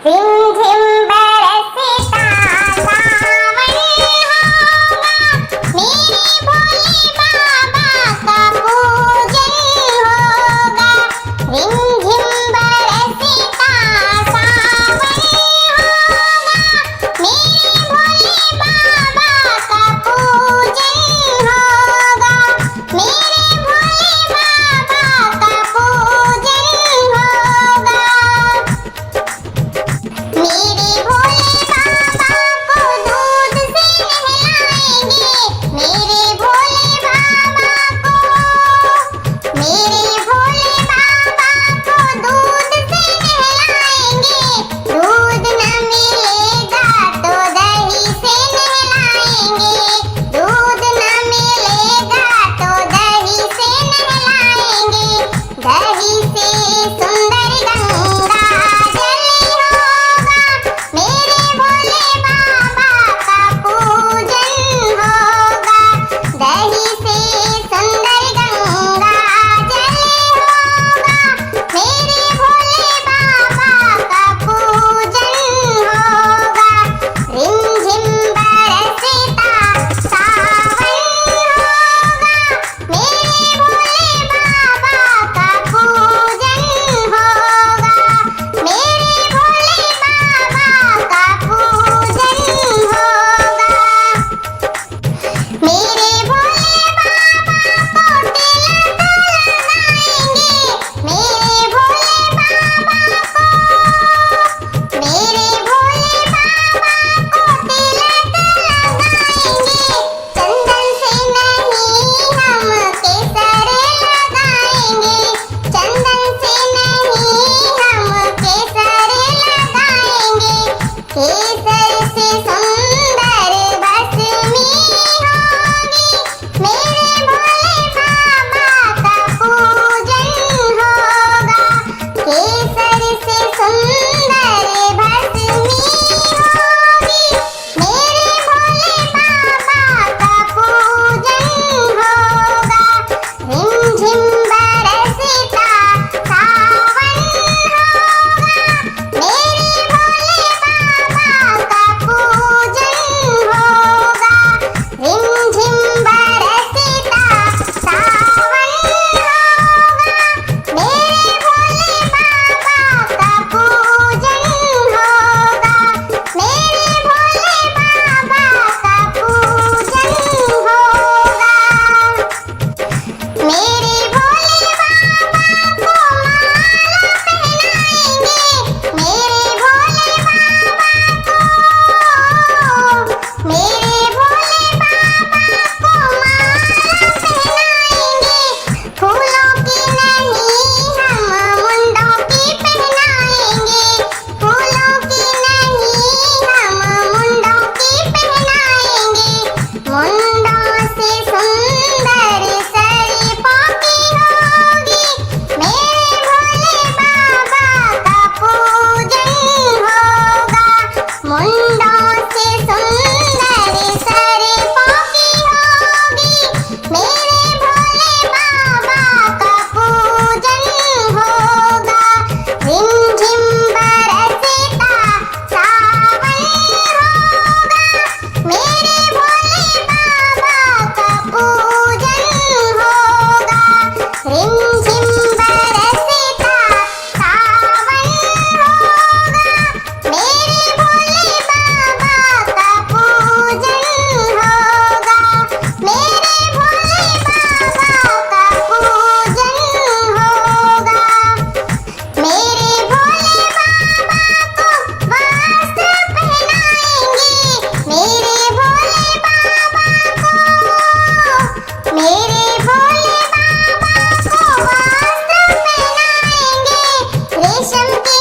रिमझिम बरसता सावन होगा, मेरे भोले बाबा का पूजन होगा। रिमझिम बरसता सावन होगा, मेरे भोले बाबा का पूजन होगा। मेरे भोले बाबा का पूजन होगा। मेरे भोले बाबा को दूध से नहलाएंगे, मेरे भोले बाबा को, मेरे भोले बाबा को दूध से नहलाएंगे। दूध न मिलेगा तो दही से नहलाएंगे, दूध न मिलेगा तो दही से नहलाएंगे। दही से सुंदर गंगा जल होगा, मेरे भोले बाबा का पूजन होगा। दही से सुंदर गंगा जल होगा, मेरे भोले बाबा का पूजन होगा। रिमझिम बरसता सावन होगा, मेरे भोले बाबा का पूजन होगा। मेरे भोले बाबा का पूजन होगा। मेरे भोले बाबा को तिलक लगाएंगे, मेरे भोले बाबा को, मेरे भोले बाबा को तिलक लगाएंगे। चंदन से नहीं हम केसर लगाएंगे, चंदन से नहीं हम केसर लगाएंगे। केसर से सुंदर भस्मी होगी, मेरे भोले बाबा का पूजन होगा। केसर से सुंदर भस्मी होगी, मेरे भोले बाबा का पूजन होगा। रिमझिम बरसता सावन होगा, मेरे भोले बाबा का पूजन होगा। रिमझिम बरसता सावन होगा, मेरे भोले बाबा का पूजन होगा। मेरे भोले बाबा का पूजन होगा। मेरे भोले बाबा को माला पहनाएंगे, मेरे भोले बाबा को, मेरे भोले बाबा को माला पहनाएंगे। फूलों की नहीं हम मुंडों की पहनाएंगे, फूलों की नहीं हम मुंडों की पहनाएंगे। मुंडों से सुंदर शरीफों की होगी, मेरे भोले बाबा का पूजन होगा। मुंडों से सुंदर शरीफों की होगी, मेरे भोले बाबा का पूजन होगा। रिमझिम बरसता सावन होगा, मेरे भोले बाबा का पूजन होगा। रिमझिम बरसता सावन होगा, मेरे भोले बाबा का पूजन होगा। मेरे भोले बाबा का पूजन होगा। मेरे भोले बाबा को वस्त्र पहनाएंगे, मेरे भोले बाबा को, मेरे भोले बाबा को वस्त्र पहनाएंगे। रेशम की